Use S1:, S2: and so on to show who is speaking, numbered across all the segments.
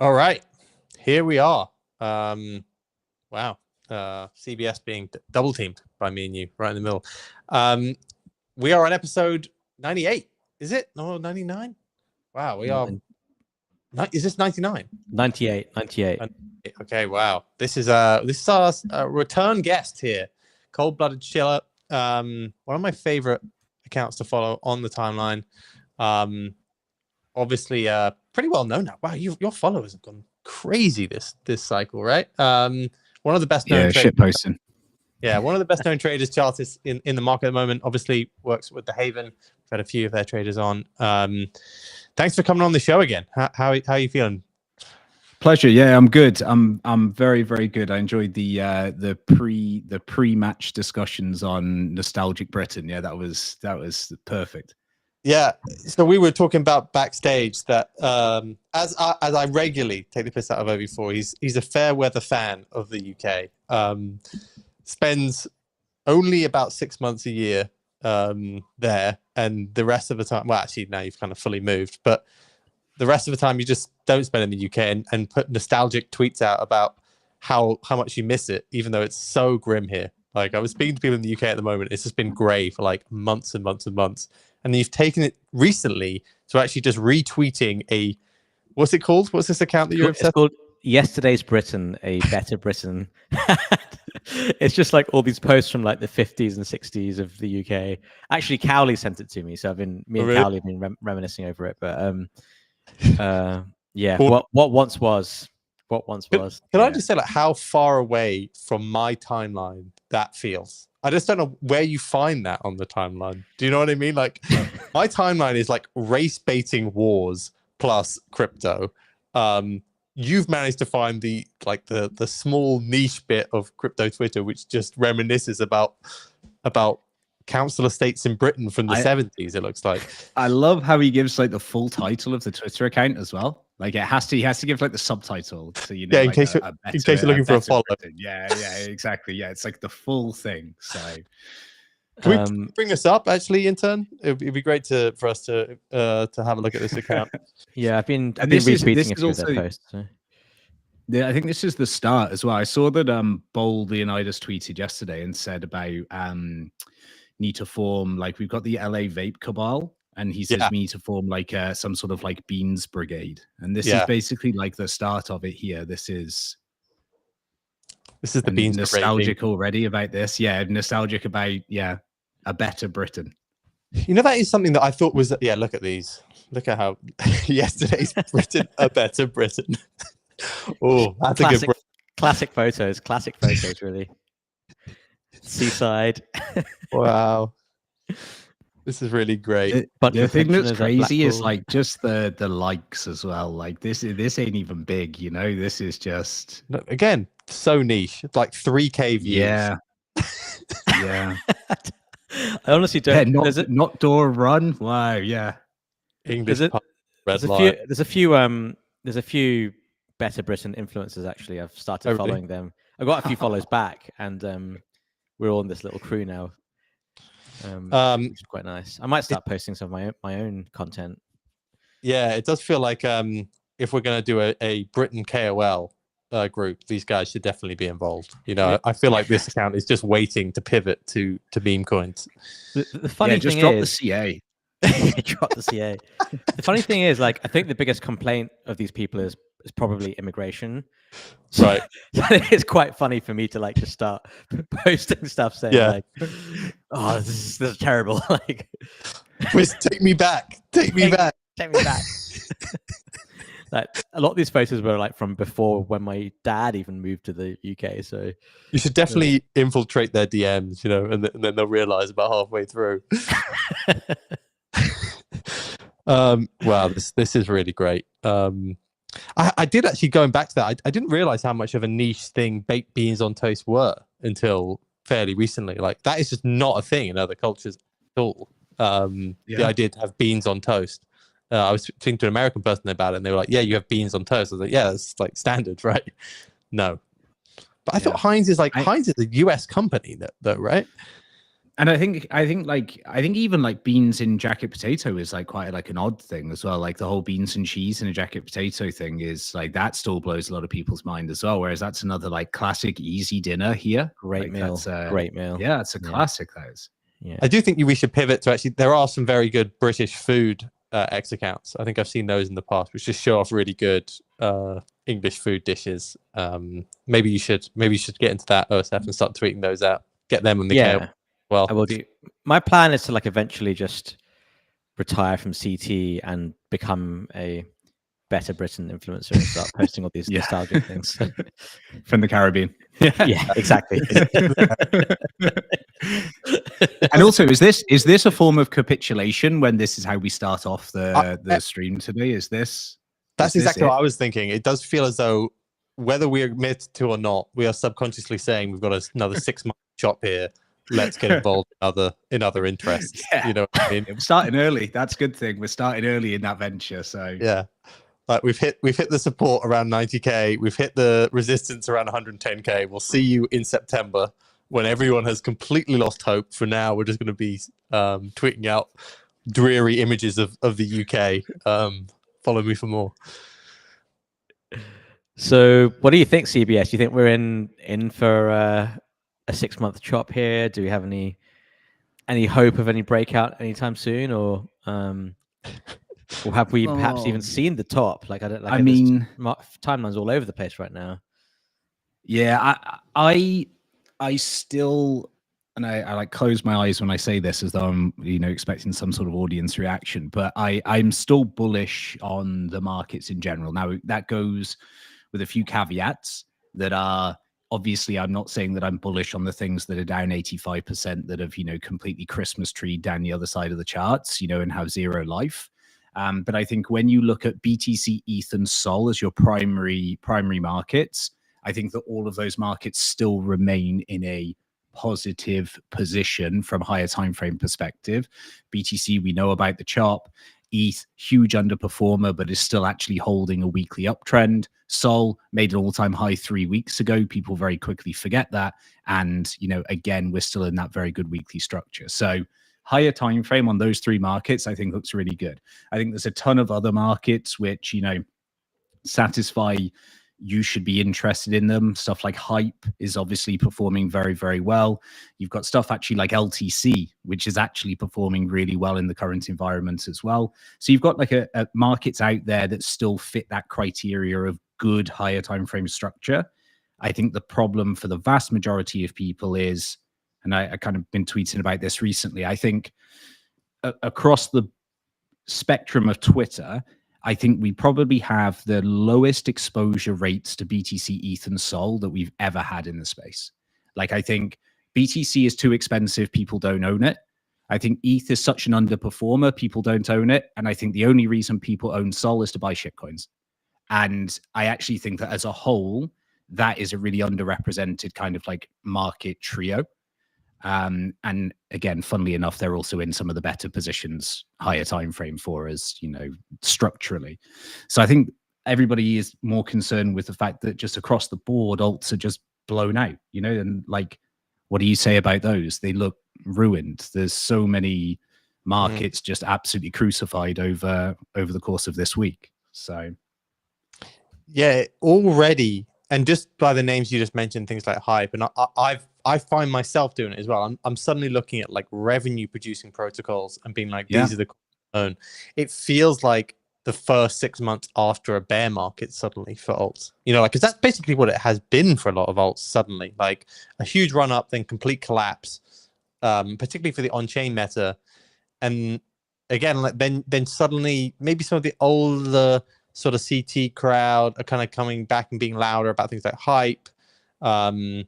S1: All right, here we are. Wow. CBS being double teamed by me and you right in the middle. We are on episode 98. Is it? No, 99? Wow, we are. Is this 99?
S2: 98.
S1: Okay, wow. This is our return guest here. Cold-blooded chiller. One of my favorite accounts to follow on the timeline. Obviously, pretty well known now. Wow, your followers have gone crazy this cycle, right? One of the best known
S3: shit posting.
S1: Yeah, one of the best known traders, chartists in the market at the moment. Obviously, works with the Haven. We've had a few of their traders on. Thanks for coming on the show again. How are you feeling?
S3: Pleasure. Yeah, I'm good. I'm very, very good. I enjoyed the pre-match discussions on nostalgic Britain. Yeah, that was perfect.
S1: Yeah, so we were talking about backstage that as I regularly take the piss out of Ovi for, he's a fair weather fan of the UK. Spends only about 6 months a year there, and the rest of the time, well, actually now you've kind of fully moved, but the rest of the time you just don't spend in the UK and put nostalgic tweets out about how much you miss it, even though it's so grim here. Like, I was speaking to people in the UK at the moment, it's just been grey for like months and months and months. And you've taken it recently to actually just retweeting what's it called? What's this account that you're obsessed with?
S2: It's called Yesterday's Britain, a better Britain. It's just like all these posts from like the 50s and 60s of the UK. Actually, Cowley sent it to me, so me and Cowley have been reminiscing over it. But yeah, what once was.
S1: Can I just say, like, how far away from my timeline that feels? I just don't know where you find that on the timeline. Do you know what I mean? Like, my timeline is like race baiting wars plus crypto. You've managed to find the small niche bit of crypto Twitter, which just reminisces about council estates in Britain from the 70s. It looks like.
S3: I love how he gives like the full title of the Twitter account as well. Like, he has to give like the subtitle, so you know.
S1: Yeah, in
S3: like
S1: case you're looking for a follow.
S3: Yeah, exactly. Yeah, it's like the full thing. So,
S1: can we bring this up, actually, intern? It'd be great for us to have a look at this account.
S2: Yeah, I've been retweeting a few of their posts. So.
S3: Yeah, I think this is the start as well. I saw that Bold Leonidas tweeted yesterday and said about need to form, like, we've got the LA vape cabal. And he says we need to form like some sort of like beans brigade. And this is basically like the start of it here. This is
S1: the beans
S3: nostalgic
S1: brigade
S3: already about this. Yeah, nostalgic about a better Britain.
S1: You know, that is something that I thought was look at these. Look at how yesterday's Britain, a better Britain. Oh, that's
S2: classic,
S1: a good
S2: classic photos, really. Seaside.
S1: Wow. This is really great.
S3: But the thing that's crazy is like just the likes as well. Like, this ain't even big, you know. This is just,
S1: again, so niche. It's like 3K views.
S3: Yeah. Yeah.
S2: I honestly don't.
S3: Yeah, not door run. Wow. Yeah.
S1: English.
S2: There's a few better Britain influencers, actually. I've started following them. I've got a few follows back, and we're all in this little crew now. Which is quite nice. I might start posting some of my own content.
S1: Yeah, it does feel like if we're going to do a Britain KOL group, these guys should definitely be involved. You know, I feel like this account is just waiting to pivot to meme coins.
S2: The funny thing
S3: just drop
S2: is,
S3: the CA.
S2: Drop the CA. The funny thing is, like, I think the biggest complaint of these people is probably immigration.
S1: Right.
S2: So it's quite funny for me to like just start posting stuff saying like, "Oh, this is terrible." Like,
S1: please take me back. Take me back.
S2: Like, a lot of these photos were like from before when my dad even moved to the UK. So
S1: you should definitely infiltrate their DMs, you know, and then they'll realize about halfway through. Wow, this is really great. I did actually, going back to that, I didn't realize how much of a niche thing baked beans on toast were until fairly recently. Like, that is just not a thing in other cultures at all. The idea to have beans on toast. I was speaking to an American person about it, and they were like, "Yeah, you have beans on toast." I was like, "Yeah, that's like standard, right?" No, but I thought Heinz is a US company, though, right?
S3: And I think even like beans in jacket potato is like quite like an odd thing as well. Like the whole beans and cheese in a jacket potato thing is like that still blows a lot of people's mind as well. Whereas that's another like classic easy dinner here.
S2: Great
S3: like
S2: meal. Great meal.
S3: Yeah, it's a classic. That is.
S2: Yeah.
S1: I do think we should pivot to actually. There are some very good British food X accounts. I think I've seen those in the past, which just show off really good English food dishes. Maybe you should get into that, OSF, and start tweeting those out. Get them on the
S2: Yeah.
S1: Well,
S2: I will do. My plan is to like eventually just retire from CT and become a Better Britain influencer and start posting all these nostalgic things
S3: from the Caribbean.
S2: Yeah, exactly.
S3: And also, is this a form of capitulation when this is how we start off the stream today? That's
S1: exactly what I was thinking. It does feel as though whether we admit to or not, we are subconsciously saying we've got another 6 month shop here. Let's get involved in other interests.
S3: Yeah.
S1: You know what I mean?
S3: We're starting early. That's a good thing. We're starting early in that venture. So
S1: yeah, like we've hit the support around 90K. We've hit the resistance around 110K. We'll see you in September when everyone has completely lost hope. For now, we're just going to be tweeting out dreary images of the UK. Follow me for more.
S2: So, what do you think, CBS? Do you think we're in for a 6 month chop here? Do we have any hope of any breakout anytime soon, or have we perhaps even seen the top? Like I mean, timeline's all over the place right now.
S3: Yeah, I still, and I like close my eyes when I say this as though I'm expecting some sort of audience reaction, but I'm still bullish on the markets in general. Now that goes with a few caveats that are. Obviously, I'm not saying that I'm bullish on the things that are down 85% that have, completely Christmas tree down the other side of the charts, and have zero life. But I think when you look at BTC, ETH, and Sol as your primary markets, I think that all of those markets still remain in a positive position from higher time frame perspective. BTC, we know about the chop. ETH, huge underperformer, but is still actually holding a weekly uptrend. Sol made an all-time high 3 weeks ago. People very quickly forget that. And, again, we're still in that very good weekly structure. So higher time frame on those three markets, I think looks really good. I think there's a ton of other markets which, satisfy you should be interested in them. Stuff like Hype is obviously performing very, very well. You've got stuff actually like LTC, which is actually performing really well in the current environment as well. So you've got like a markets out there that still fit that criteria of good higher time frame structure. I think the problem for the vast majority of people is, and I kind of been tweeting about this recently, I think across the spectrum of Twitter, I think we probably have the lowest exposure rates to BTC, ETH, and Sol that we've ever had in the space. Like, I think BTC is too expensive. People don't own it. I think ETH is such an underperformer. People don't own it. And I think the only reason people own Sol is to buy shitcoins. And I actually think that as a whole, that is a really underrepresented kind of like market trio. And again, funnily enough, they're also in some of the better positions, higher time frame for us, structurally. So I think everybody is more concerned with the fact that just across the board, alts are just blown out, and like, what do you say about those? They look ruined. There's so many markets just absolutely crucified over the course of this week. So
S1: yeah, already. And just by the names you just mentioned, things like Hype, and I find myself doing it as well. I'm suddenly looking at like revenue producing protocols and being like, these are the own. It feels like the first 6 months after a bear market suddenly for alts, because that's basically what it has been for a lot of alts. Suddenly, like a huge run up, then complete collapse, particularly for the on-chain meta, and again, like then suddenly maybe some of the older sort of CT crowd are kind of coming back and being louder about things like Hype. I'm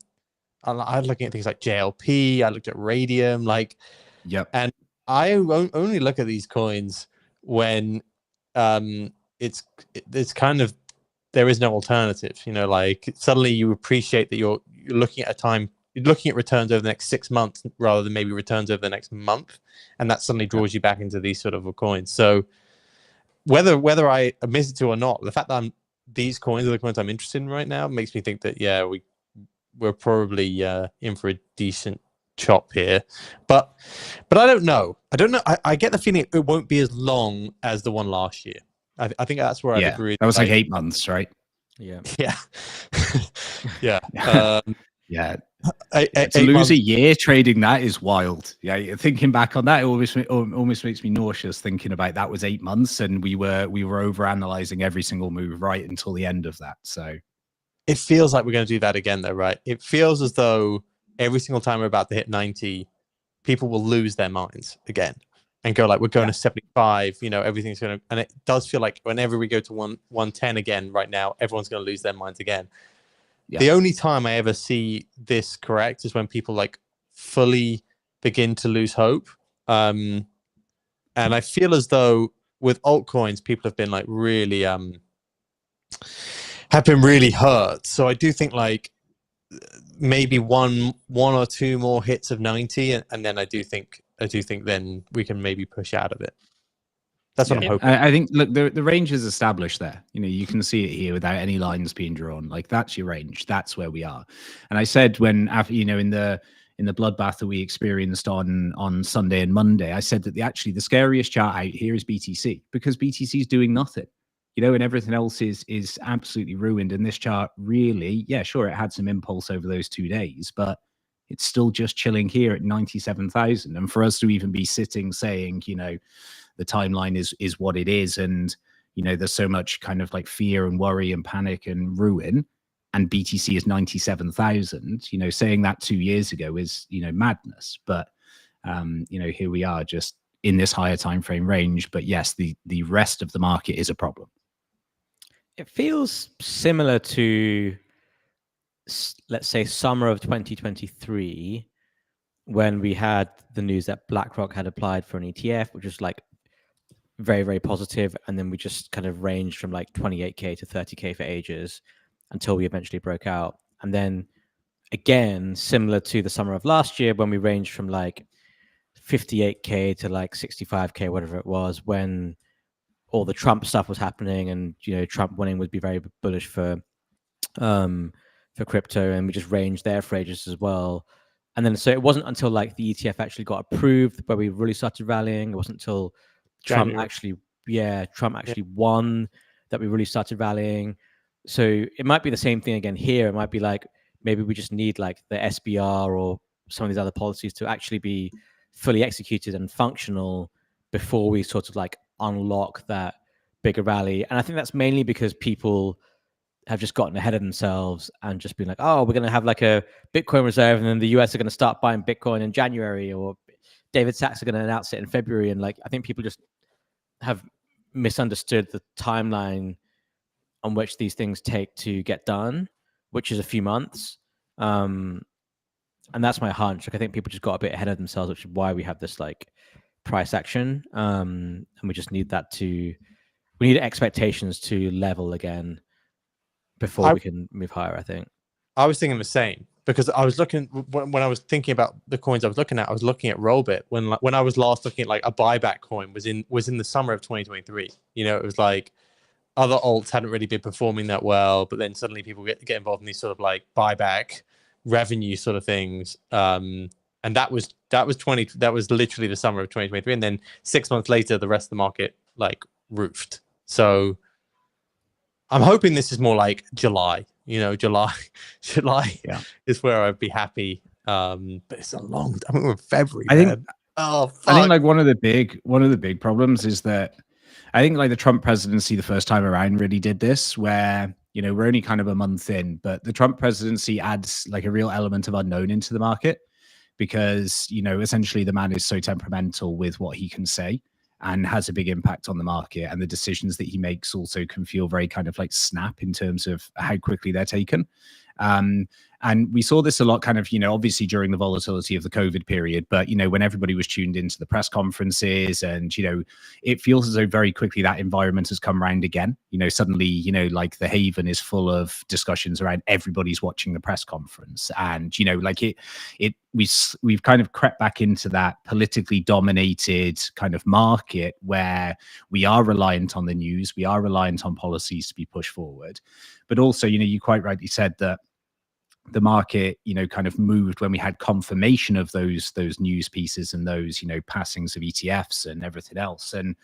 S1: looking at things like JLP. I looked at Radium, and I only look at these coins when it's kind of, there is no alternative. Like suddenly you appreciate that you're looking at you're looking at returns over the next 6 months rather than maybe returns over the next month, and that suddenly draws you back into these sort of coins. So whether I admit it to or not, the fact that these coins are the coins I'm interested in right now makes me think that we're probably in for a decent chop here, but I don't know. I get the feeling it won't be as long as the one last year. I think that's where I'd agree.
S3: That was like 8 months, right?
S2: Yeah.
S1: Yeah. Yeah.
S3: Yeah.
S1: To
S3: lose a year trading that is wild. Yeah, thinking back on that, it almost makes me nauseous thinking about that was 8 months, and we were over analyzing every single move right until the end of that. So
S1: it feels like we're going to do that again, though, right? It feels as though every single time we're about to hit 90, people will lose their minds again and go like, we're going to 75. You know, everything's going to, and it does feel like whenever we go to 110 again, right now, everyone's going to lose their minds again. Yeah. The only time I ever see this correct is when people like fully begin to lose hope. And I feel as though with altcoins, people have been like really, have been really hurt. So I do think like maybe one or two more hits of 90, and then I do think then we can maybe push out of it. That's what I'm hoping.
S3: I think look, the range is established there. You know, you can see it here without any lines being drawn. Like that's your range. That's where we are. And I said when after, you know, in the bloodbath that we experienced on Sunday and Monday, I said that the scariest chart out here is BTC, because BTC is doing nothing. You know, and everything else is absolutely ruined. And this chart really, yeah, sure, it had some impulse over those 2 days, but it's still just chilling here at 97,000. And for us to even be sitting saying, you know, the timeline is what it is, and you know, there's so much kind of like fear and worry and panic and ruin, and BTC is 97,000. You know, saying that 2 years ago is, you know, madness. But you know, here we are, just in this higher time frame range. But yes, the rest of the market is a problem.
S2: It feels similar to, let's say, summer of 2023, when we had the news that BlackRock had applied for an ETF, which was like very, very positive. And then we just kind of ranged from like 28K to 30K for ages until we eventually broke out. And then again, similar to the summer of last year, when we ranged from like 58K to like 65K, whatever it was, when all the Trump stuff was happening, and you know, Trump winning would be very bullish for crypto, and we just ranged there for ages as well. And then so it wasn't until like the ETF actually got approved where we really started rallying. It wasn't until Trump actually won that we really started rallying. So it might be the same thing again here. It might be like maybe we just need like the SBR or some of these other policies to actually be fully executed and functional before we sort of like unlock that bigger rally. And I think that's mainly because people have just gotten ahead of themselves and just been like, oh, we're going to have like a Bitcoin reserve, and then the US are going to start buying Bitcoin in January, or David Sachs are going to announce it in February. And like, I think people just have misunderstood the timeline on which these things take to get done, which is a few months. And that's my hunch. Like, I think people just got a bit ahead of themselves, which is why we have this like price action. And we just need we need expectations to level again before we can move higher, I think.
S1: I was thinking the same, because I was looking, when I was thinking about the coins I was looking at, I was looking at Rollbit when I was last looking at like a buyback coin was in the summer of 2023. You know, it was like other alts hadn't really been performing that well, but then suddenly people get involved in these sort of like buyback revenue sort of things. And that was literally the summer of 2023. And then 6 months later, the rest of the market like roofed. So I'm hoping this is more like July. You know, July is where I'd be happy. But it's a long. I mean, we're in February. I think
S3: like one of the big problems is that I think like the Trump presidency the first time around really did this, where you know we're only kind of a month in, but the Trump presidency adds like a real element of unknown into the market, because you know essentially the man is so temperamental with what he can say and has a big impact on the market, and the decisions that he makes also can feel very kind of like snap in terms of how quickly they're taken. And we saw this a lot kind of, you know, obviously during the volatility of the COVID period, but, you know, when everybody was tuned into the press conferences, and, you know, it feels as though very quickly that environment has come around again. You know, suddenly, you know, like the Haven is full of discussions around everybody's watching the press conference. And, you know, like we've kind of crept back into that politically dominated kind of market where we are reliant on the news, we are reliant on policies to be pushed forward. But also, you know, you quite rightly said that the market, kind of moved when we had confirmation of those news pieces and those, passings of ETFs and everything else. And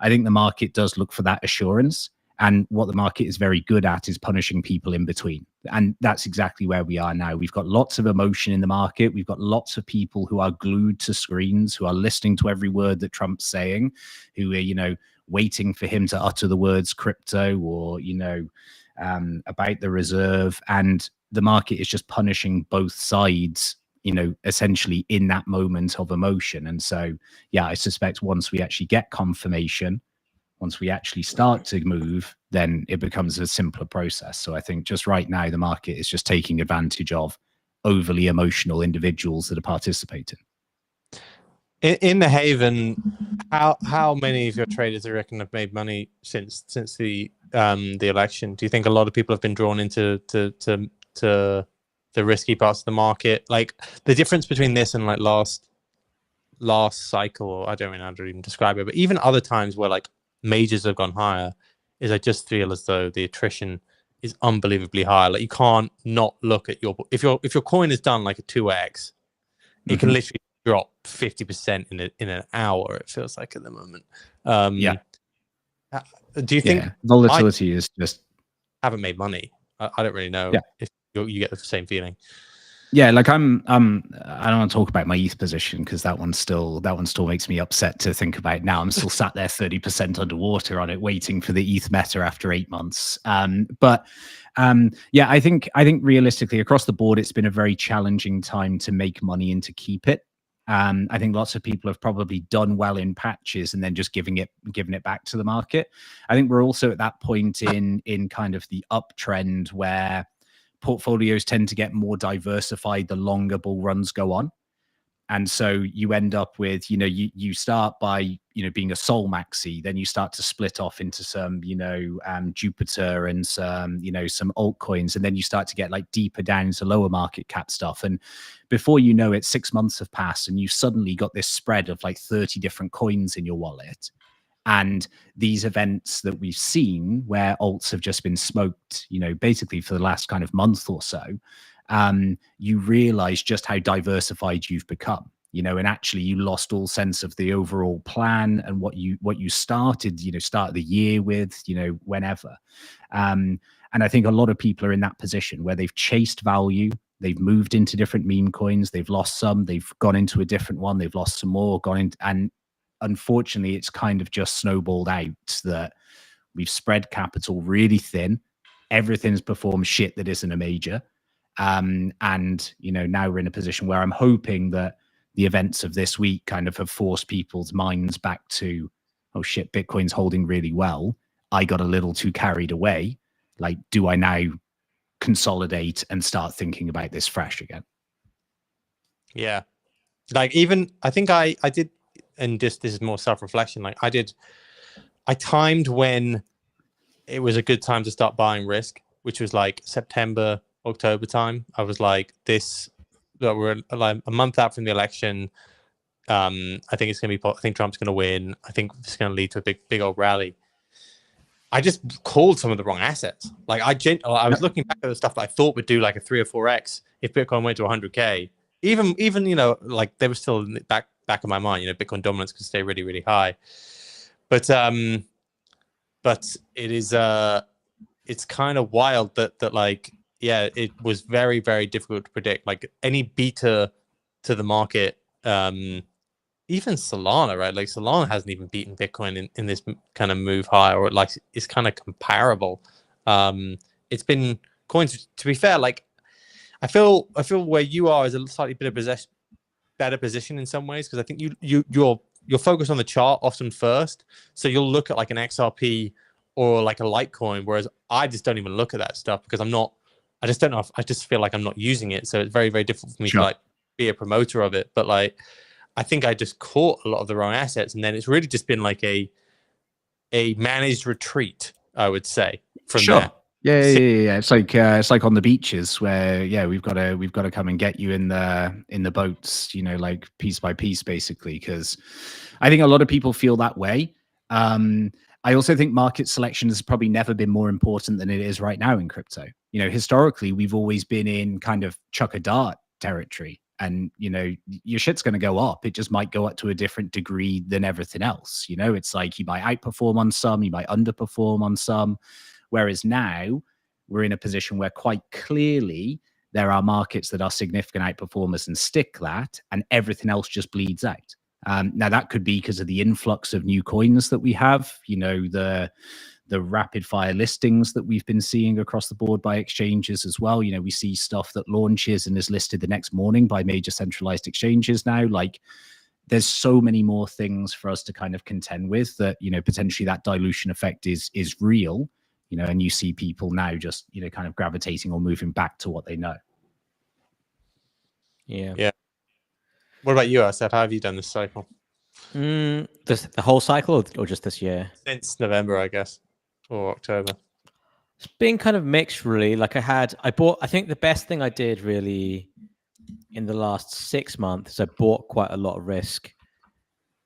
S3: I think the market does look for that assurance. And what the market is very good at is punishing people in between. And that's exactly where we are now. We've got lots of emotion in the market. We've got lots of people who are glued to screens, who are listening to every word that Trump's saying, who are, waiting for him to utter the words crypto or, about the reserve. And the market is just punishing both sides, essentially in that moment of emotion. And so, yeah, I suspect once we actually get confirmation, once we actually start to move, then it becomes a simpler process. So I think just right now, the market is just taking advantage of overly emotional individuals that are participating.
S1: In the Haven, how many of your traders, I reckon, have made money since the election? Do you think a lot of people have been drawn into the risky parts of the market? Like the difference between this and like last cycle, or I don't really know how to even describe it, but even other times where like majors have gone higher, is I just feel as though the attrition is unbelievably high. Like you can't not look at if your coin is done like a 2x, it can literally drop 50% in an hour. It feels like at the moment. Do you think
S3: volatility is just
S1: haven't made money? I don't really know if you get the same feeling.
S3: Yeah, like I don't want to talk about my ETH position because that one still makes me upset to think about now. I'm still sat there 30% underwater on it, waiting for the ETH meta after 8 months. But I think realistically across the board, it's been a very challenging time to make money and to keep it. I think lots of people have probably done well in patches and then just giving it back to the market. I think we're also at that point in kind of the uptrend where portfolios tend to get more diversified the longer bull runs go on. And so you end up with, you start by, being a Sol maxi, then you start to split off into some, Jupiter and some, some altcoins. And then you start to get like deeper down into lower market cap stuff. And before you know it, 6 months have passed and you suddenly got this spread of like 30 different coins in your wallet. And these events that we've seen where alts have just been smoked, basically for the last kind of month or so, you realize just how diversified you've become, and actually you lost all sense of the overall plan and what you started, start the year with, whenever. And I think a lot of people are in that position where they've chased value. They've moved into different meme coins. They've lost some. They've gone into a different one. They've lost some more, and unfortunately, it's kind of just snowballed out that we've spread capital really thin. Everything's performed shit that isn't a major. And, now we're in a position where I'm hoping that the events of this week kind of have forced people's minds back to, oh shit, Bitcoin's holding really well. I got a little too carried away. Like, do I now consolidate and start thinking about this fresh again?
S1: Yeah. Like even, I think I did, and just this is more self-reflection. Like I timed when it was a good time to start buying risk, which was like September, October time. I was like, we're like a month out from the election. I think it's going to be, I think Trump's going to win. I think it's going to lead to a big old rally. I just called some of the wrong assets. Like I was looking back at the stuff that I thought would do like a 3 or 4x if Bitcoin went to 100K. Even like they were still in the back of my mind. Bitcoin dominance could stay really, really high. But it is it's kind of wild that like it was very, very difficult to predict. Like any beta to the market. Even Solana, right? Like Solana hasn't even beaten Bitcoin in this kind of move higher, or like it's kind of comparable. It's been coins. To be fair, like I feel where you are is a slightly bit of better position in some ways, because I think you're focused on the chart often first, so you'll look at like an XRP or like a Litecoin, whereas I just don't even look at that stuff because I just don't know. I just feel like I'm not using it, so it's very, very difficult for me to like be a promoter of it. But like, I think I just caught a lot of the wrong assets, and then it's really just been like a managed retreat, I would say, from there.
S3: Yeah. It's like on the beaches where we've got to come and get you in the boats, like piece by piece, basically, because I think a lot of people feel that way. And I also think market selection has probably never been more important than it is right now in crypto. You know, historically, we've always been in kind of chuck a dart territory. And, you know, your shit's going to go up. It just might go up to a different degree than everything else. You know, it's like you might outperform on some, you might underperform on some. Whereas now we're in a position where quite clearly there are markets that are significant outperformers and stick that, and everything else just bleeds out. Now, that could be because of the influx of new coins that we have, you know, the rapid fire listings that we've been seeing across the board by exchanges as well. You know, we see stuff that launches and is listed the next morning by major centralized exchanges now. Like, there's so many more things for us to kind of contend with that, you know, potentially that dilution effect is real, you know, and you see people now just, you know, kind of gravitating or moving back to what they know.
S2: Yeah.
S1: What about you, Asad? How have you done this cycle?
S2: The whole cycle, or just this year?
S1: Since November, I guess, or October.
S2: It's been kind of mixed, really. Like I think the best thing I did really in the last 6 months is I bought quite a lot of risk.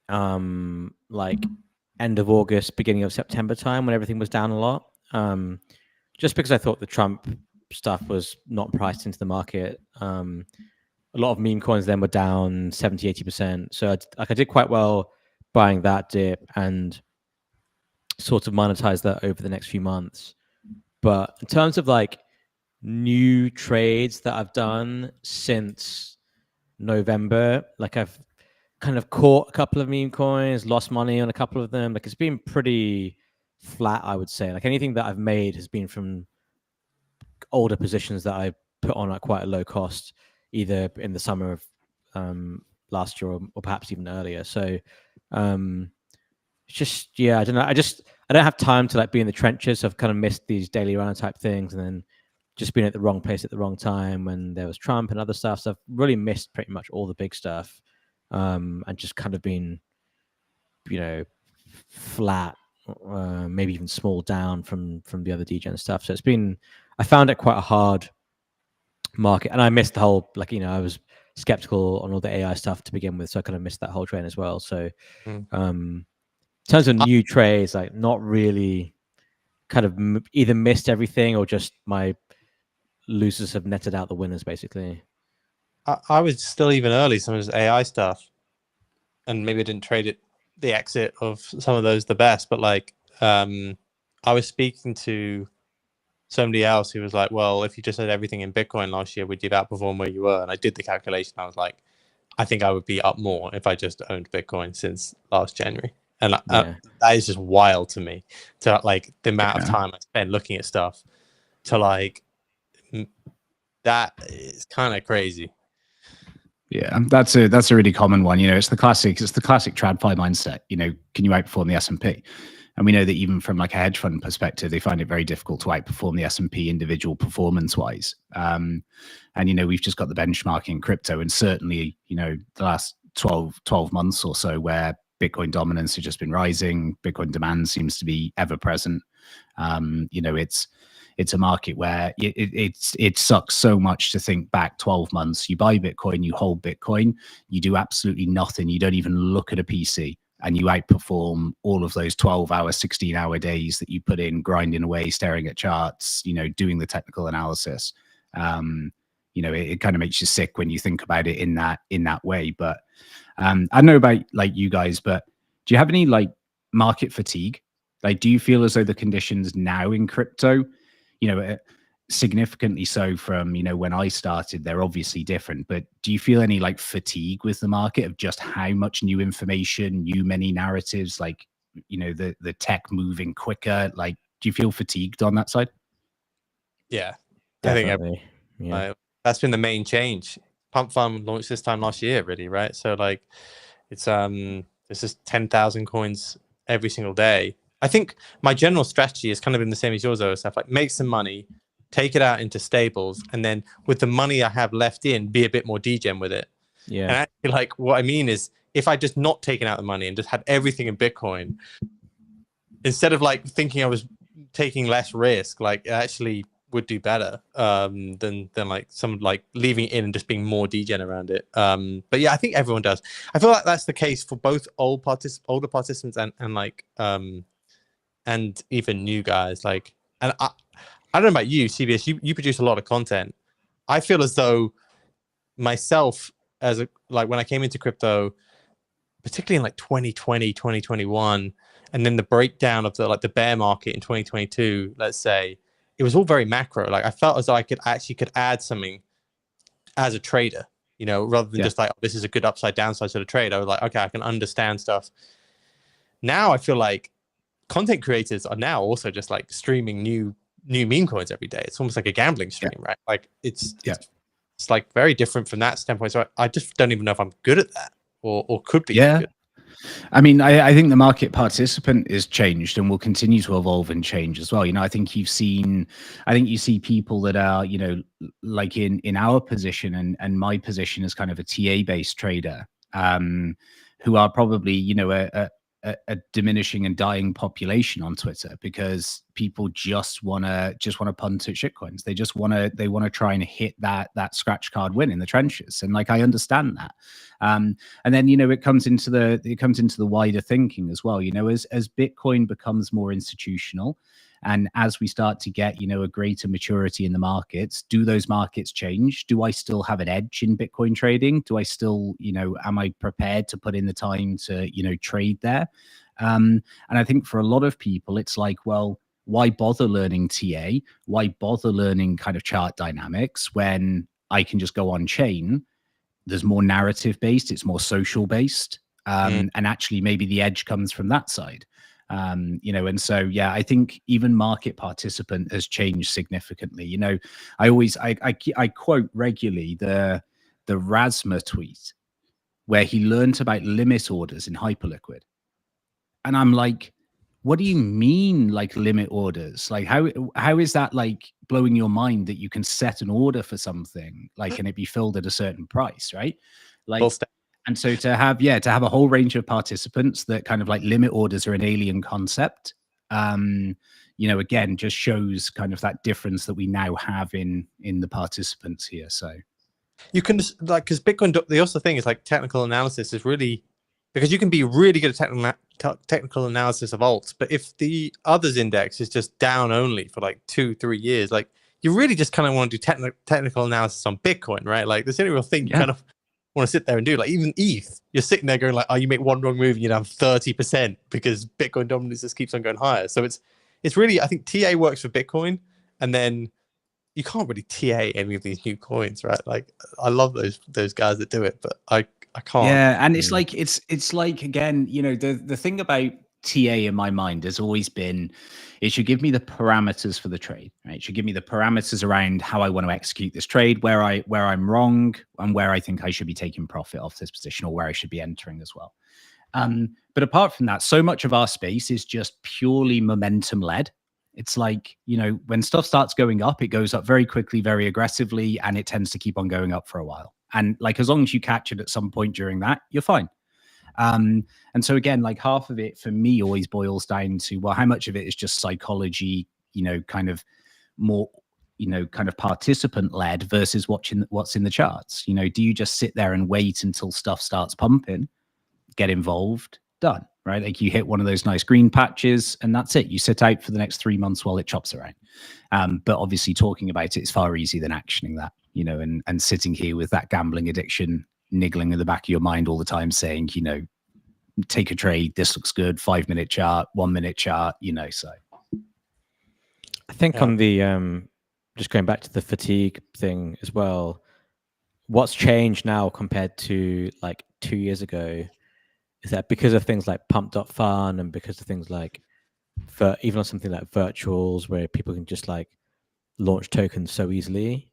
S2: Like end of August, beginning of September time, when everything was down a lot. Just because I thought the Trump stuff was not priced into the market. A lot of meme coins then were down 70-80%. So I did quite well buying that dip and sort of monetize that over the next few months. But in terms of like new trades that I've done since November, like I've kind of caught a couple of meme coins, lost money on a couple of them. Like it's been pretty flat, I would say. Like anything that I've made has been from older positions that I put on at quite a low cost, either in the summer of last year or perhaps even earlier. So it's just, yeah, I don't know. I don't have time to like be in the trenches. I've kind of missed these daily runner type things, and then just been at the wrong place at the wrong time when there was Trump and other stuff. So I've really missed pretty much all the big stuff, and just kind of been, you know, flat, maybe even small down from the other degen stuff. So I found it quite a hard market, and I missed the whole, like, you know, I was skeptical on all the AI stuff to begin with, so I kind of missed that whole train as well. So in terms of new trades, like not really, kind of either missed everything or just my losers have netted out the winners basically.
S1: I was still even early some of this AI stuff, and maybe I didn't trade the exit of some of those the best, but like I was speaking to somebody else who was like, well, if you just had everything in Bitcoin last year, would you outperform where you were? And I did the calculation. I was like, I think I would be up more if I just owned Bitcoin since last January. And that is just wild to me, to like the amount of time I spent looking at stuff, to like, that is kind of crazy.
S3: Yeah, that's a really common one. You know, it's the classic TradFi mindset. You know, can you outperform the S&P? And we know that even from like a hedge fund perspective, they find it very difficult to outperform the S&P individual performance-wise. And, you know, we've just got the benchmark in crypto, and certainly, you know, the last 12 months or so where Bitcoin dominance has just been rising, Bitcoin demand seems to be ever present. You know, it's a market where it sucks so much to think back 12 months. You buy Bitcoin, you hold Bitcoin, you do absolutely nothing. You don't even look at a PC, and you outperform all of those 12-hour, 16-hour days that you put in grinding away, staring at charts, you know, doing the technical analysis. You know, it kind of makes you sick when you think about it in that way. But I don't know about like you guys, but do you have any like market fatigue? Like, do you feel as though the conditions now in crypto, you know, significantly so from, you know, when I started, they're obviously different, but do you feel any like fatigue with the market of just how much new information, many narratives, like, you know, the tech moving quicker? Like, do you feel fatigued on that side?
S1: Yeah,
S2: definitely.
S1: That's been the main change. Pump Fund launched this time last year, really, right? So like, it's just 10,000 coins every single day. I think my general strategy has kind of been the same as yours, though, stuff like make some money, take it out into stables, and then with the money I have left in, be a bit more degen with it.
S2: Yeah.
S1: And actually, like, what I mean is, if I just not taken out the money and just had everything in Bitcoin, instead of like thinking I was taking less risk, like it actually would do better than like some like leaving it in and just being more degen around it. But yeah, I think everyone does. I feel like that's the case for both older participants and like and even new guys. Like, and I don't know about you, CBS. You produce a lot of content. I feel as though myself, when I came into crypto, particularly in like 2020, 2021, and then the breakdown of the bear market in 2022, let's say, it was all very macro. Like, I felt as though I could add something as a trader, rather than just like, oh, this is a good upside downside to the trade. I was like, okay, I can understand stuff. Now I feel like content creators are now also just like streaming new meme coins every day. It's almost like a gambling stream, right? Like it's like very different from that standpoint. So I just don't even know if I'm good at that or could be good.
S3: I mean, I think the market participant is changed and will continue to evolve and change as well. I think you see people that are, like in our position and my position as kind of a TA based trader, who are probably, a diminishing and dying population on Twitter, because people just want to punt at shitcoins. They want to try and hit that scratch card win in the trenches. And like, I understand that. And then, it comes into the wider thinking as well, as Bitcoin becomes more institutional, and as we start to get, a greater maturity in the markets, do those markets change? Do I still have an edge in Bitcoin trading? Do I still, am I prepared to put in the time to, trade there? And I think for a lot of people, it's like, well, why bother learning TA? Why bother learning kind of chart dynamics when I can just go on chain? There's more narrative based, it's more social based. And actually maybe the edge comes from that side. And so, I think even market participant has changed significantly. I quote regularly the Rasma tweet where he learned about limit orders in Hyperliquid. And I'm like, what do you mean, like, limit orders? Like, how is that like blowing your mind that you can set an order for something, like, and it be filled at a certain price, right? Like, and so to have a whole range of participants that kind of like limit orders are an alien concept, again, just shows kind of that difference that we now have in the participants here. So
S1: you can just like, because Bitcoin, the also thing is like technical analysis is really, because you can be really good at technical analysis of alts, but if the others index is just down only for like 2-3 years, like you really just kind of want to do technical analysis on Bitcoin, right? Like there's the only real thing you kind of want to sit there and do. Like even ETH, you're sitting there going like, oh, you make one wrong move and you'd have 30% because Bitcoin dominance just keeps on going higher. So it's really, I think TA works for Bitcoin, and then you can't really TA any of these new coins, right? Like I love those guys that do it, but I can't.
S3: Yeah, and it's like again, the thing about TA in my mind has always been, it should give me the parameters for the trade, right? It should give me the parameters around how I want to execute this trade, where I'm wrong, and where I think I should be taking profit off this position, or where I should be entering as well. But apart from that, so much of our space is just purely momentum led. It's like, when stuff starts going up, it goes up very quickly, very aggressively, and it tends to keep on going up for a while. And like, as long as you catch it at some point during that, you're fine. And so again, like half of it for me always boils down to, well, how much of it is just psychology, kind of more, kind of participant led versus watching what's in the charts. Do you just sit there and wait until stuff starts pumping, get involved, done, right? Like you hit one of those nice green patches and that's it. You sit out for the next 3 months while it chops around. But obviously talking about it is far easier than actioning that, and sitting here with that gambling addiction niggling in the back of your mind all the time saying, take a trade, this looks good, 5-minute chart, 1-minute chart, so.
S2: I think on the, just going back to the fatigue thing as well, what's changed now compared to like 2 years ago is that because of things like pump.fun and because of things like, even on something like virtuals where people can just like launch tokens so easily,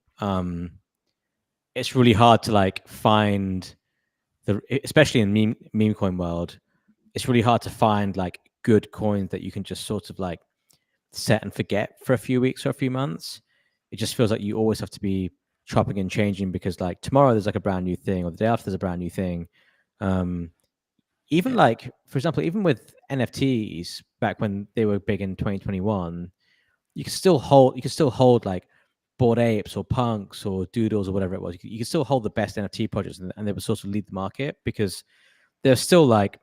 S2: it's really hard to like find especially in meme coin world, it's really hard to find like good coins that you can just sort of like set and forget for a few weeks or a few months. It just feels like you always have to be chopping and changing because like tomorrow there's like a brand new thing or the day after there's a brand new thing. Even like, for example, even with NFTs back when they were big in 2021, you can still hold like Bored Apes or Punks or Doodles or whatever it was. You can still hold the best NFT projects and they would sort of lead the market because there's still like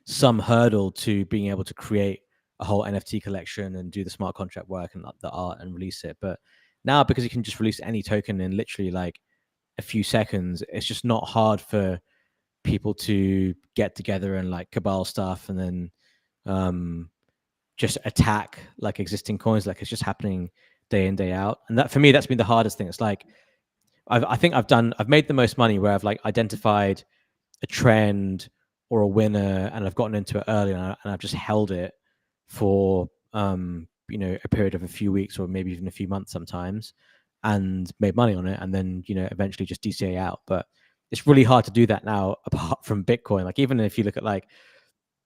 S2: some hurdle to being able to create a whole NFT collection and do the smart contract work and the art and release it. But now, because you can just release any token in literally like a few seconds, it's just not hard for people to get together and like cabal stuff and then just attack like existing coins. Like it's just happening day in, day out. And that, for me, that's been the hardest thing. It's like, I think I've made the most money where I've like identified a trend or a winner and I've gotten into it early and I've just held it for, you know, a period of a few weeks or maybe even a few months sometimes and made money on it. And then, you know, eventually just DCA out. But it's really hard to do that now apart from Bitcoin. Like even if you look at like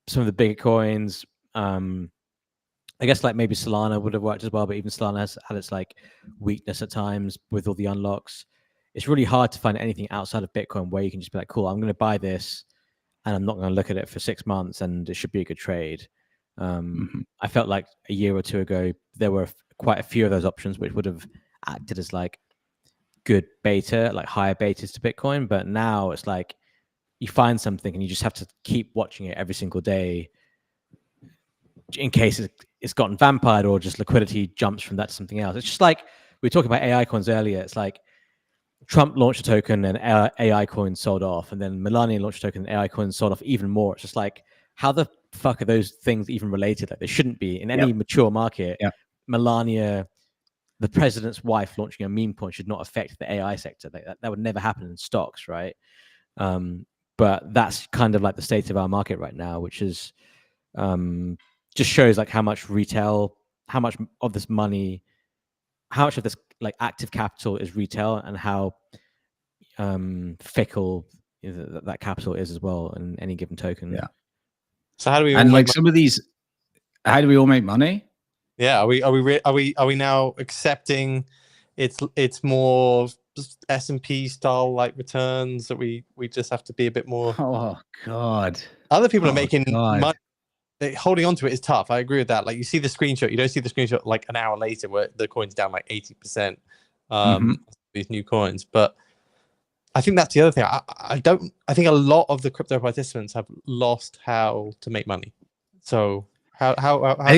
S2: some of the bigger coins, I guess like maybe Solana would have worked as well, but even Solana has had its like weakness at times with all the unlocks. It's really hard to find anything outside of Bitcoin where you can just be like, cool, I'm going to buy this and I'm not going to look at it for 6 months and it should be a good trade. I felt like a year or two ago, there were quite a few of those options which would have acted as like good beta, like higher betas to Bitcoin. But now it's like you find something and you just have to keep watching it every single day in case it's gotten vampired or just liquidity jumps from that to something else. It's just like we were talking about AI coins earlier. It's like Trump launched a token and AI coins sold off, and then Melania launched a token and AI coins sold off even more. It's just like, how the fuck are those things even related? Like they shouldn't be in any mature market. Melania, the president's wife, launching a meme coin should not affect the AI sector. That would never happen in stocks, right? But that's kind of like the state of our market right now, which is just shows like how much retail, how much of this money, how much of this like active capital is retail, and how fickle that capital is as well in any given token.
S3: Yeah.
S1: So how do we?
S3: And like some of these, how do we all make money?
S1: Yeah. Are we now accepting it's more S&P style like returns that we just have to be a bit more?
S3: Oh God.
S1: Other people are making money. Holding on to it is tough. I agree with that. Like you see the screenshot, you don't see the screenshot like an hour later where the coin's down like 80%. These new coins, but I think that's the other thing. I think a lot of the crypto participants have lost how to make money. So I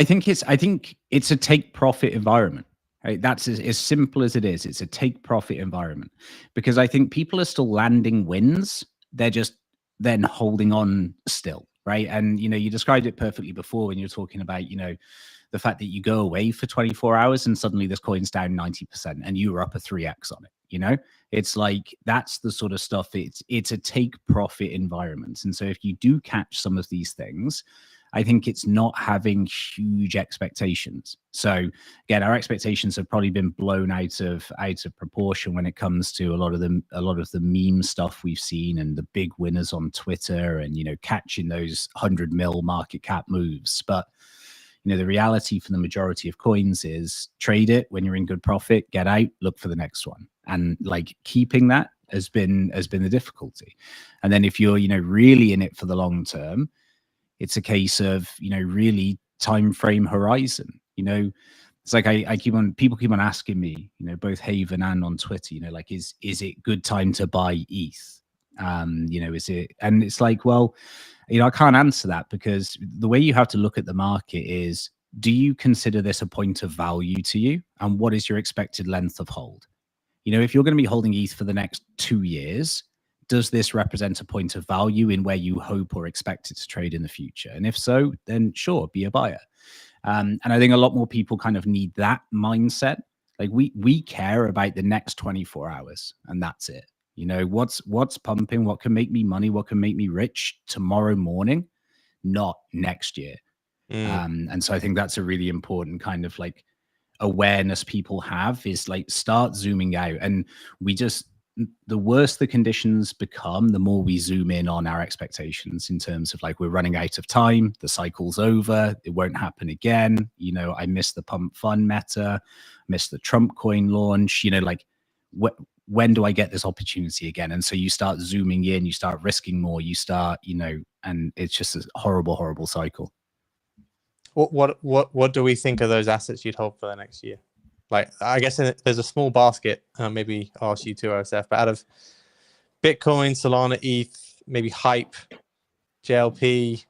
S3: think it's a take profit environment. Right? That's as simple as it is. It's a take profit environment because I think people are still landing wins. They're just then holding on still. Right. And, you know, you described it perfectly before when you're talking about, you know, the fact that you go away for 24 hours and suddenly this coin's down 90% and you were up a 3x on it. You know, it's like that's the sort of stuff. It's a take profit environment. And so if you do catch some of these things, I think it's not having huge expectations. So again, our expectations have probably been blown out of proportion when it comes to a lot of the meme stuff we've seen and the big winners on Twitter and, you know, catching those 100 mil market cap moves. But, you know, the reality for the majority of coins is trade it when you're in good profit, get out, look for the next one. And like keeping that has been the difficulty. And then if you're, you know, really in it for the long term, it's a case of, you know, really time frame horizon. You know, it's like people keep on asking me, you know, both Haven and on Twitter, you know, like, is it good time to buy ETH? You know, is it? And it's like, well, you know, I can't answer that because the way you have to look at the market is, do you consider this a point of value to you? And what is your expected length of hold? You know, if you're going to be holding ETH for the next 2 years, does this represent a point of value in where you hope or expect it to trade in the future? And if so, then sure, be a buyer. And I think a lot more people kind of need that mindset. Like we care about the next 24 hours and that's it. You know, what's pumping, what can make me money, what can make me rich tomorrow morning, not next year. And so I think that's a really important kind of like awareness people have is like start zooming out. And the worse the conditions become, the more we zoom in on our expectations in terms of like, we're running out of time, the cycle's over, it won't happen again. You know, I missed the pump fund meta, missed the Trump coin launch, you know, like when do I get this opportunity again? And so you start zooming in, you start risking more, you start, you know, and it's just a horrible, horrible cycle.
S1: What do we think of those assets you'd hold for the next year? Like, I guess there's a small basket, maybe I'll ask you too, OSF, but out of Bitcoin, Solana, ETH, maybe Hype, JLP,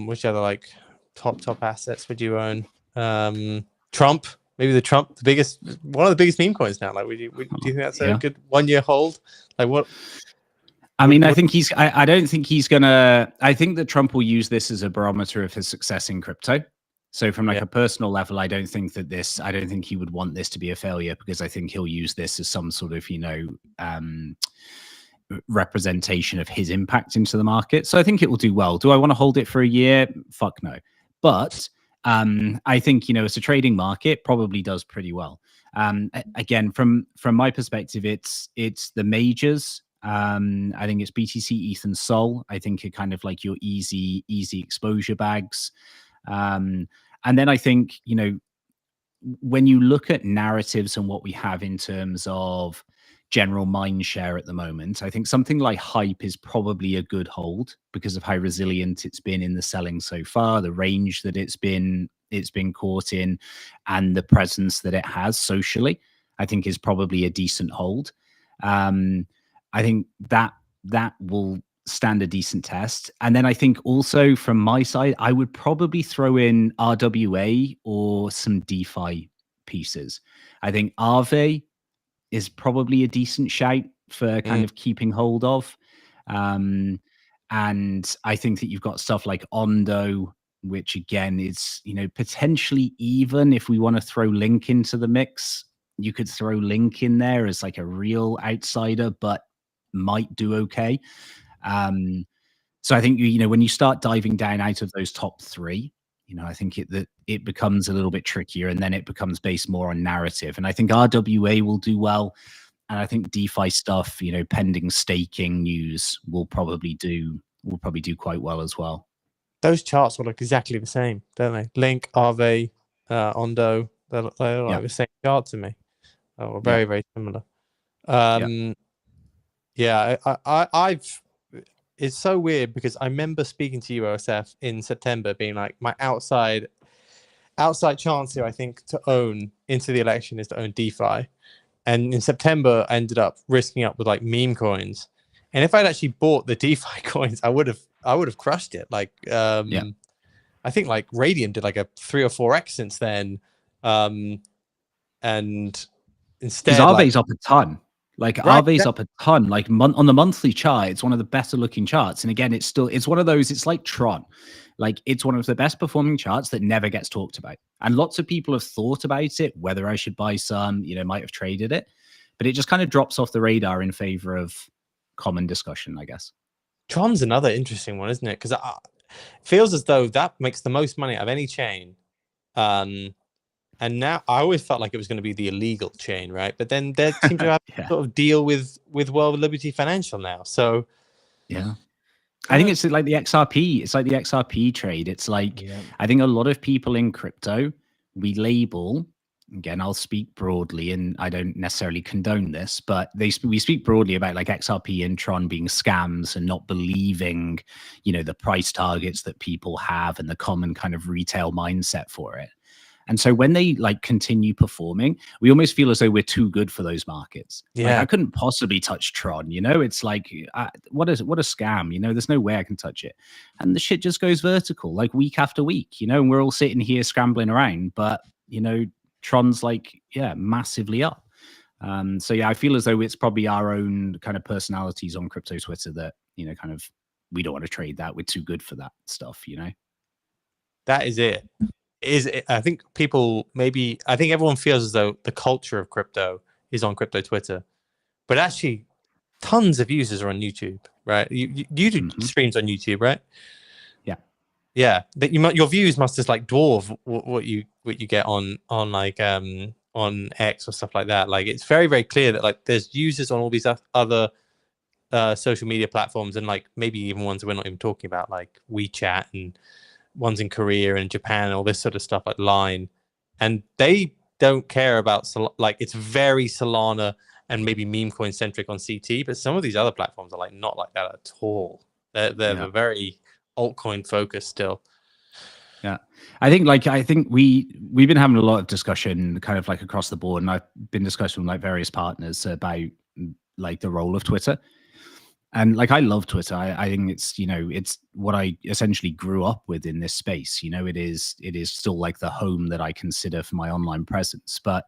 S1: which other like top assets would you own? Trump, maybe one of the biggest meme coins now. Like, do you think that's a good 1 year hold? Like, what?
S3: I mean, I think I don't think he's gonna. I think that Trump will use this as a barometer of his success in crypto. So from like a personal level, I don't think he would want this to be a failure, because I think he'll use this as some sort of, representation of his impact into the market. So I think it will do well. Do I want to hold it for a year? Fuck no. But I think, as a trading market, probably does pretty well. Again, from my perspective, it's the majors. I think it's BTC, ETH, and Sol. I think are kind of like your easy exposure bags. And then I think, when you look at narratives and what we have in terms of general mind share at the moment, I think something like hype is probably a good hold because of how resilient it's been in the selling so far, the range that it's been caught in, and the presence that it has socially, I think is probably a decent hold. I think that will stand a decent test. And then I think also from my side, I would probably throw in RWA or some DeFi pieces. I think Aave is probably a decent shout for kind of keeping hold of. And I think that you've got stuff like Ondo, which again is, potentially, even if we want to throw Link into the mix, you could throw Link in there as like a real outsider, but might do okay. So I think, when you start diving down out of those top three, I think it becomes a little bit trickier, and then it becomes based more on narrative. And I think RWA will do well. And I think DeFi stuff, pending staking news will probably do quite well as well.
S1: Those charts will look exactly the same, don't they? Link, Aave, Ondo, they're like the same chart to me. Oh, very, very similar. I've. It's so weird because I remember speaking to you, OSF, in September, being like, my outside chance here, I think, to own into the election is to own DeFi. And in September, I ended up risking up with like meme coins. And if I'd actually bought the DeFi coins, I would have crushed it. Like, I think like Radium did like a 3 or 4x since then. And instead,
S3: Aave's up a ton. Like Aave's up a ton. Like on the monthly chart, it's one of the better looking charts. And again, it's one of those. It's like Tron. Like, it's one of the best performing charts that never gets talked about. And lots of people have thought about it, whether I should buy some, might have traded it, but it just kind of drops off the radar in favor of common discussion, I guess.
S1: Tron's another interesting one, isn't it? Because it feels as though that makes the most money out of any chain. And now I always felt like it was going to be the illegal chain, right? But then they seem to have sort of deal with World Liberty Financial now. So
S3: I think it's like the XRP. It's like the XRP trade. It's like, I think a lot of people in crypto, we label, again, I'll speak broadly, and I don't necessarily condone this, but we speak broadly about like XRP and Tron being scams and not believing, the price targets that people have and the common kind of retail mindset for it. And so when they like continue performing, we almost feel as though we're too good for those markets. Yeah, like, I couldn't possibly touch Tron. It's like, what a scam. There's no way I can touch it. And the shit just goes vertical, like week after week. And we're all sitting here scrambling around, but Tron's like, massively up. So I feel as though it's probably our own kind of personalities on crypto Twitter that kind of, we don't want to trade that. We're too good for that stuff.
S1: That is it. I think everyone feels as though the culture of crypto is on crypto Twitter, but actually tons of users are on YouTube, right? You do streams on YouTube, right? Yeah. That your views must just like dwarf what you get on like on X or stuff like that. Like, it's very, very clear that like there's users on all these other social media platforms, and like maybe even ones that we're not even talking about, like WeChat, and ones in Korea and Japan and all this sort of stuff, like Line, and they don't care about like, it's very Solana and maybe meme coin centric on CT, but some of these other platforms are like not like that at all. They're very altcoin focused still.
S3: Yeah, I think we've been having a lot of discussion kind of like across the board, and I've been discussing with like various partners about like the role of Twitter. And like, I love Twitter. I think it's, you know, it's what I essentially grew up with in this space. You know, it is still like the home that I consider for my online presence. But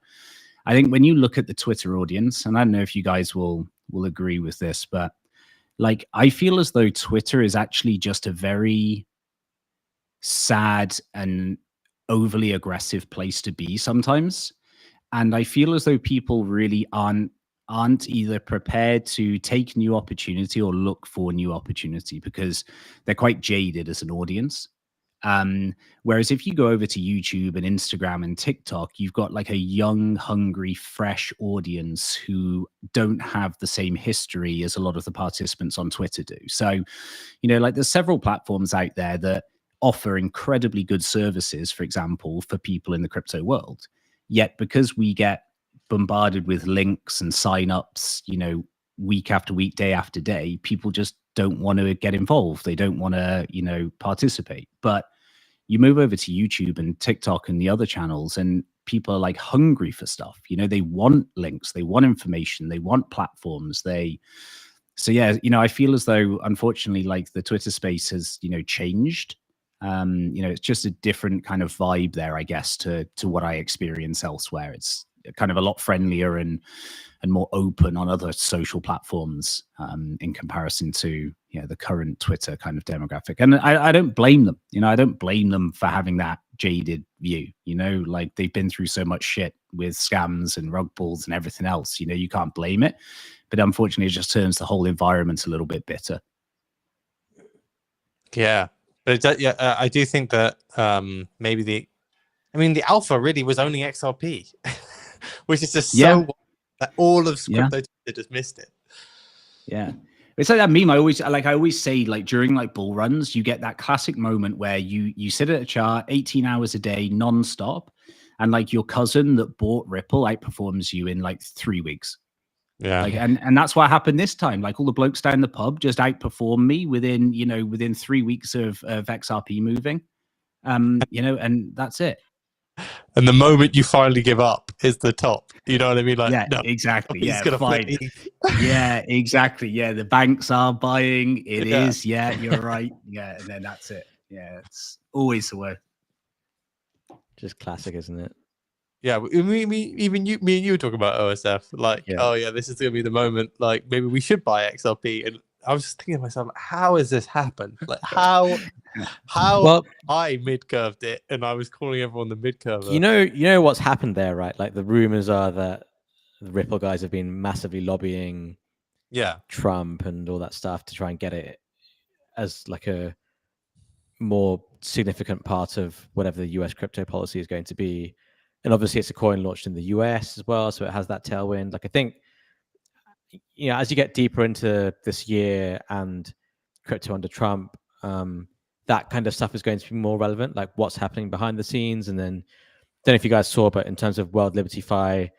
S3: I think when you look at the Twitter audience, and I don't know if you guys will agree with this, but like, I feel as though Twitter is actually just a very sad and overly aggressive place to be sometimes. And I feel as though people really aren't either prepared to take new opportunity or look for new opportunity, because they're quite jaded as an audience. Whereas if you go over to YouTube and Instagram and TikTok, you've got like a young, hungry, fresh audience who don't have the same history as a lot of the participants on Twitter do. So, you know, like, there's several platforms out there that offer incredibly good services, for example, for people in the crypto world. Yet because we get bombarded with links and signups, you know, week after week, day after day, people just don't want to get involved. They don't want to, you know, participate. But you move over to YouTube and TikTok and the other channels, and people are like hungry for stuff. You know, they want links, they want information, they want platforms. So yeah, you know, I feel as though, unfortunately, like, the Twitter space has, you know, changed. You know, it's just a different kind of vibe there, I guess, to what I experience elsewhere. It's kind of a lot friendlier and more open on other social platforms, in comparison to, you know, the current Twitter kind of demographic. And I don't blame them. You know, I don't blame them for having that jaded view. You know, like, they've been through so much shit with scams and rug pulls and everything else. You know, you can't blame it. But unfortunately, it just turns the whole environment a little bit bitter.
S1: Yeah. But I do think that maybe the alpha really was only XRP, which is just so that all of crypto just missed it.
S3: Yeah. It's like that meme. I always say, like, during like bull runs, you get that classic moment where you sit at a chart 18 hours a day, nonstop, and like, your cousin that bought Ripple outperforms you in like 3 weeks.
S1: Yeah.
S3: Like, and that's what happened this time. Like, all the blokes down the pub just outperformed me within 3 weeks of XRP moving. You know, and that's it.
S1: And the moment you finally give up is the top. You know what I mean? Like,
S3: yeah,
S1: no,
S3: exactly.
S1: he's gonna
S3: fine. Yeah, exactly. Yeah, the banks are buying. It is. Yeah, you're right. Yeah, and then that's it. Yeah, it's always the way.
S2: Just classic, isn't it?
S1: Yeah, me and you were talking about OSF. Like, oh yeah, this is gonna be the moment. Like, maybe we should buy XRP. And I was just thinking to myself, how has this happened? Like, how I mid curved it, and I was calling everyone the mid curver.
S2: You know what's happened there, right? Like, the rumors are that the Ripple guys have been massively lobbying, Trump and all that stuff to try and get it as like a more significant part of whatever the US crypto policy is going to be. And obviously it's a coin launched in the US as well, so it has that tailwind. Like, I think, you know, as you get deeper into this year and crypto under Trump, that kind of stuff is going to be more relevant, like what's happening behind the scenes. And then, I don't know if you guys saw, but in terms of World Liberty Fi,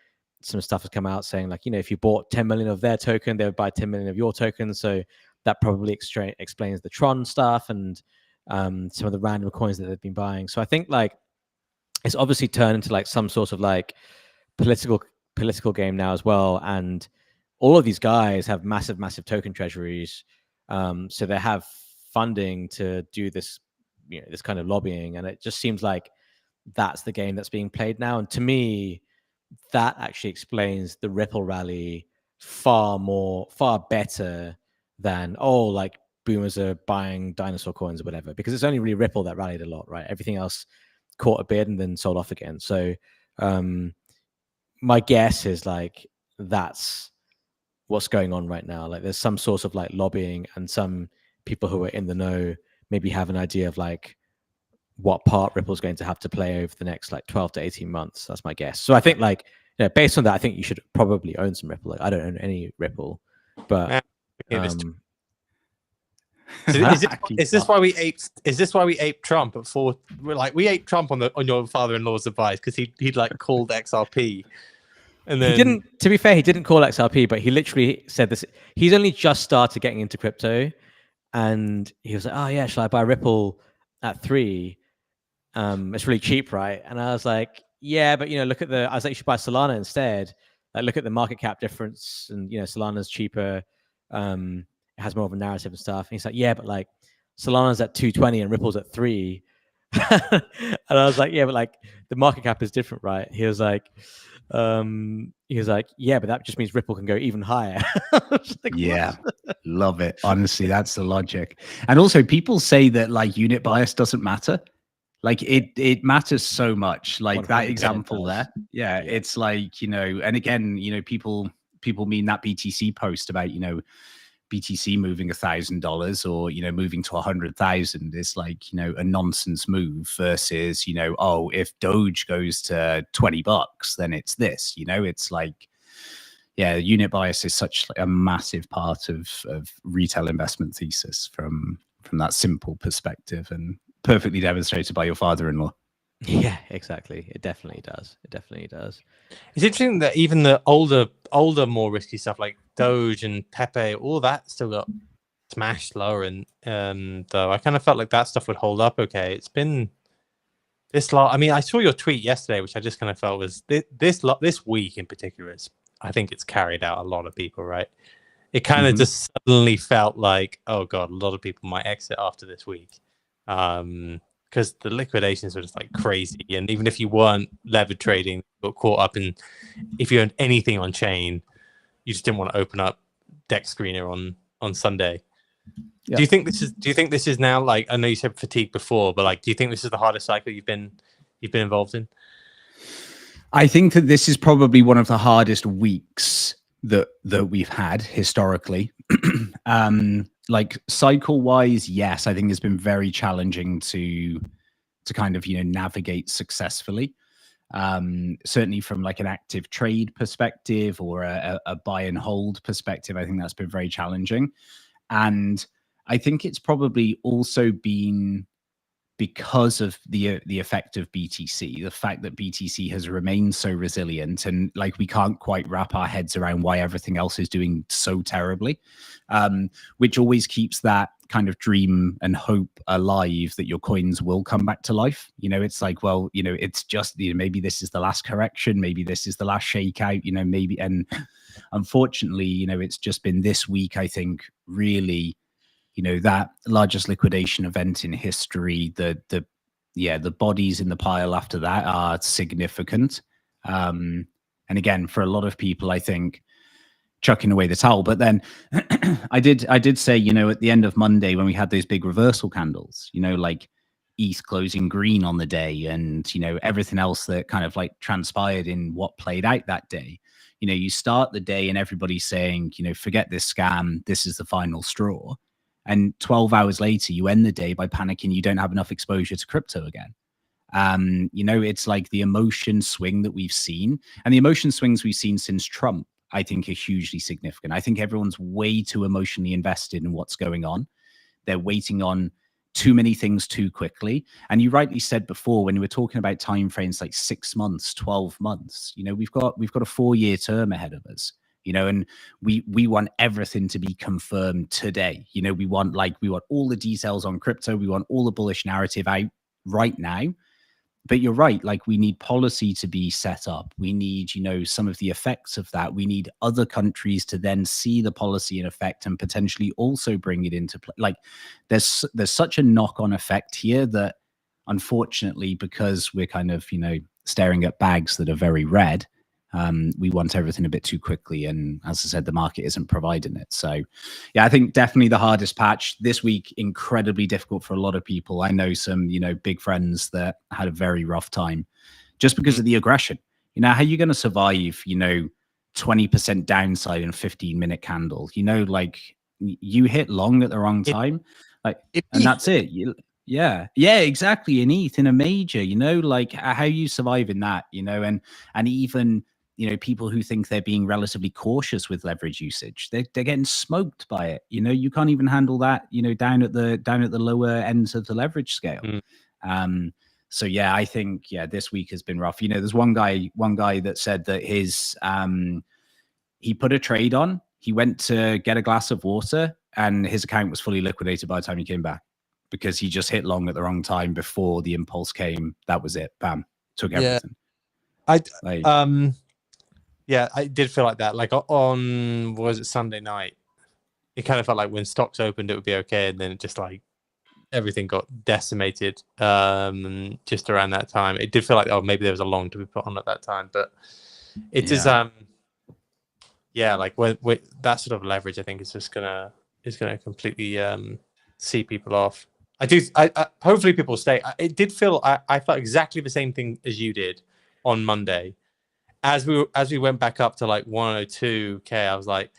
S2: some stuff has come out saying, like, you know, if you bought 10 million of their token, they would buy 10 million of your token. So that probably explains the Tron stuff and some of the random coins that they've been buying. So I think, like, it's obviously turned into like some sort of like political game now as well. And all of these guys have massive token treasuries. So they have funding to do this, you know, this kind of lobbying. And it just seems like that's the game that's being played now. And to me, that actually explains the Ripple rally far better than, like, boomers are buying dinosaur coins or whatever, because it's only really Ripple that rallied a lot, right? Everything else caught a bid and then sold off again. So my guess is, like, that's what's going on right now. Like, there's some sort of like lobbying, and some people who are in the know maybe have an idea of like what part Ripple's going to have to play over the next like 12 to 18 months. That's my guess. So I think, like, you know, based on that, I think you should probably own some Ripple. Like, I don't own any Ripple, but
S1: is this why we aped Trump at 4? We aped Trump on your father-in-law's advice, because he'd like called XRP, and then
S2: he didn't. To be fair, he didn't call XRP, but he literally said this. He's only just started getting into crypto, and he was like, "Oh yeah, shall I buy Ripple at 3? It's really cheap, right?" And I was like, "Yeah, but, you know, look at I was like, you should buy Solana instead. Like, look at the market cap difference, and, you know, Solana's cheaper. it has more of a narrative and stuff. And he's like, yeah, but like Solana's at 220 and Ripple's at 3. And I was like, yeah, but like the market cap is different, right? He was like, yeah, but that just means Ripple can go even higher. Like,
S3: yeah, love it. Honestly, that's the logic. And also, people say that like unit bias doesn't matter. Like it matters so much. Like that example there. Yeah, it's like, you know, and again, you know, people mean that BTC post about, you know, BTC moving $1,000 or, you know, moving to 100,000 is like, you know, a nonsense move versus, you know, oh, if Doge goes to $20, then it's this, you know. It's like, yeah, unit bias is such a massive part of retail investment thesis from that simple perspective, and perfectly demonstrated by your father-in-law.
S2: Yeah, exactly. It definitely does. It definitely does.
S1: It's interesting that even the older, more risky stuff like Doge and Pepe, all that still got smashed lower. And though I kind of felt like that stuff would hold up okay. It's been this lot. I mean, I saw your tweet yesterday, which I just kind of felt was this week in particular. I think it's carried out a lot of people, right? It kind of just suddenly felt like, oh god, a lot of people might exit after this week. Because the liquidations were just like crazy, and even if you weren't levered trading, got caught up in, if you owned anything on chain, you just didn't want to open up Deck Screener on Sunday. Yeah. Do you think this is now, like, I know you said fatigue before, but like, do you think this is the hardest cycle you've been involved in?
S3: I think that this is probably one of the hardest weeks that we've had historically. Like cycle wise, yes, I think it's been very challenging to kind of, you know, navigate successfully. Certainly from like an active trade perspective or a buy and hold perspective, I think that's been very challenging. And I think it's probably also been because of the effect of BTC, the fact that BTC has remained so resilient, and like we can't quite wrap our heads around why everything else is doing so terribly, which always keeps that kind of dream and hope alive that your coins will come back to life. You know, it's like, well, you know, it's just, you know, maybe this is the last correction, maybe this is the last shakeout, you know, maybe. And unfortunately, you know, it's just been this week, I think, really, you know, that largest liquidation event in history, the bodies in the pile after that are significant. And again, for a lot of people, I think, chucking away the towel. But then I did say, you know, at the end of Monday when we had those big reversal candles, you know, like ETH closing green on the day, and, you know, everything else that kind of like transpired in what played out that day. You know, you start the day and everybody's saying, you know, forget this scam, this is the final straw. And 12 hours later, you end the day by panicking you don't have enough exposure to crypto again. You know, it's like the emotion swing that we've seen, and the emotion swings we've seen since Trump, I think, are hugely significant. I think everyone's way too emotionally invested in what's going on. They're waiting on too many things too quickly. And you rightly said before, when we were talking about timeframes like 6 months, 12 months, you know, we've got a 4-year term ahead of us. You know, and we want everything to be confirmed today. You know, we want all the details on crypto. We want all the bullish narrative out right now. But you're right, like we need policy to be set up. We need, you know, some of the effects of that. We need other countries to then see the policy in effect and potentially also bring it into play. Like there's such a knock-on effect here that, unfortunately, because we're kind of, you know, staring at bags that are very red, we want everything a bit too quickly. And as I said, the market isn't providing it. So yeah, I think definitely the hardest patch this week, incredibly difficult for a lot of people. I know some, you know, big friends that had a very rough time just because of the aggression. You know, how are you going to survive, you know, 20% downside in a 15-minute candle? You know, like you hit long at the wrong time, like, and that's it. Yeah, exactly. In ETH, in a major, you know, like how you survive in that, you know, and even, you know, people who think they're being relatively cautious with leverage usage, they're getting smoked by it. You know, you can't even handle that, you know, down at the lower ends of the leverage scale. So yeah, I think, yeah, this week has been rough. You know, there's one guy that said that his he put a trade on, he went to get a glass of water, and his account was fully liquidated by the time he came back, because he just hit long at the wrong time before the impulse came. That was it. Bam. Took everything.
S1: Yeah, I did feel like that. Like on, was it Sunday night? it kind of felt like when stocks opened, it would be okay, and then it just like everything got decimated just around that time. It did feel like, oh, maybe there was a long to be put on at that time, but it is like when that sort of leverage, I think is just gonna completely see people off. I hopefully people stay. It did feel I felt exactly the same thing as you did on Monday. As we went back up to like 102K, I was like,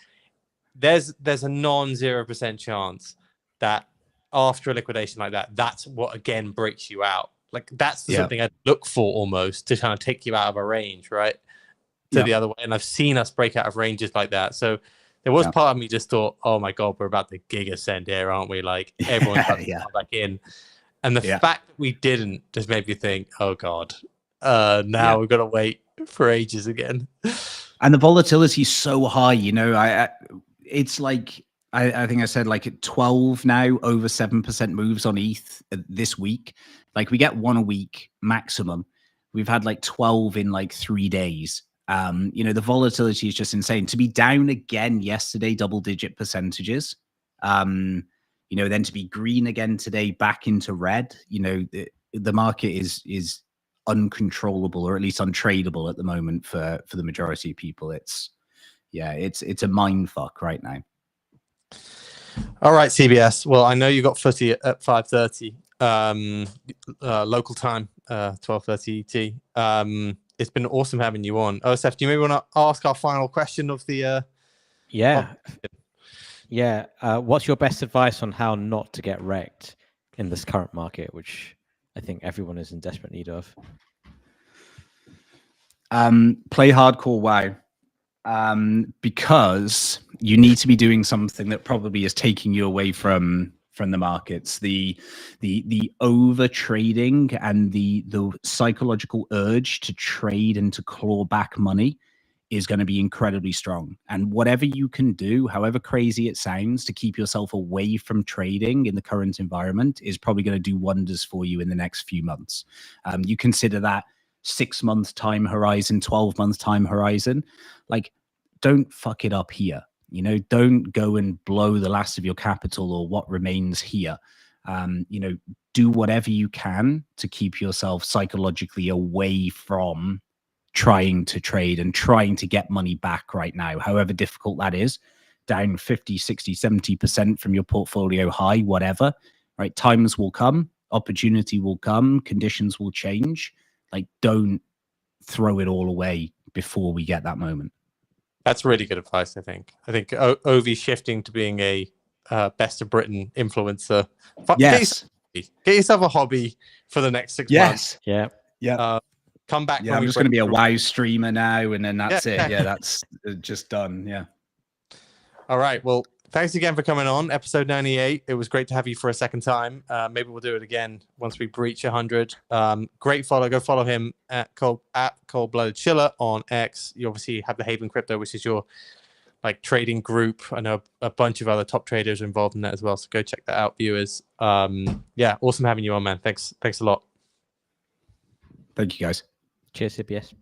S1: there's a non-0% chance that after a liquidation like that, that's what again breaks you out. Like that's something I'd look for almost to kind of take you out of a range, right? To the other way. And I've seen us break out of ranges like that. So there was part of me just thought, oh my God, we're about to gig ascend here, aren't we? Like everyone's about to come back in. And the fact that we didn't just made me think, oh God, now we've got to wait for ages again.
S3: And the volatility is so high, you know, it's like, I think I said like at 12 now, over 7% moves on ETH this week. Like we get one a week maximum. We've had like 12 in like 3 days. You know, the volatility is just insane. To be down again yesterday, double-digit percentages. You know, then to be green again today, back into red. You know, the market is uncontrollable, or at least untradeable at the moment for the majority of people. It's a mind fuck right now.
S1: All right, CBS. Well, I know you got footy at 5:30 local time, 12:30 ET. It's been awesome having you on. Steph, do you maybe want to ask our final question of the?
S2: What's your best advice on how not to get wrecked in this current market, which I think everyone is in desperate need of?
S3: Play hardcore WoW. Because you need to be doing something that probably is taking you away from the markets. The over trading and the psychological urge to trade and to claw back money is going to be incredibly strong. And whatever you can do, however crazy it sounds, to keep yourself away from trading in the current environment is probably going to do wonders for you in the next few months. You consider that 6 month time horizon, 12 month time horizon. Like, don't fuck it up here. You know, don't go and blow the last of your capital or what remains here. You know, do whatever you can to keep yourself psychologically away from trying to trade and trying to get money back right now, however difficult that is. Down 50, 60, 70% from your portfolio high, whatever, right? Times will come, opportunity will come, conditions will change. Like, don't throw it all away before we get that moment.
S1: That's really good advice, I think. I think Ovi shifting to being a best of Britain influencer.
S3: Yes.
S1: Get yourself a hobby for the next 6 months.
S3: Yeah.
S1: Come back.
S3: Yeah, I'm just going to be a WoW streamer now, and then that's it. Yeah, that's just done. Yeah. All
S1: right. Well, thanks again for coming on. Episode 98. It was great to have you for a second time. Maybe we'll do it again once we breach 100. Great follow. Go follow him at Cold Blooded Chiller on X. You obviously have the Haven Crypto, which is your like trading group. I know a bunch of other top traders are involved in that as well. So go check that out, viewers. Awesome having you on, man. Thanks a lot.
S3: Thank you, guys.
S2: Cheers, CBS.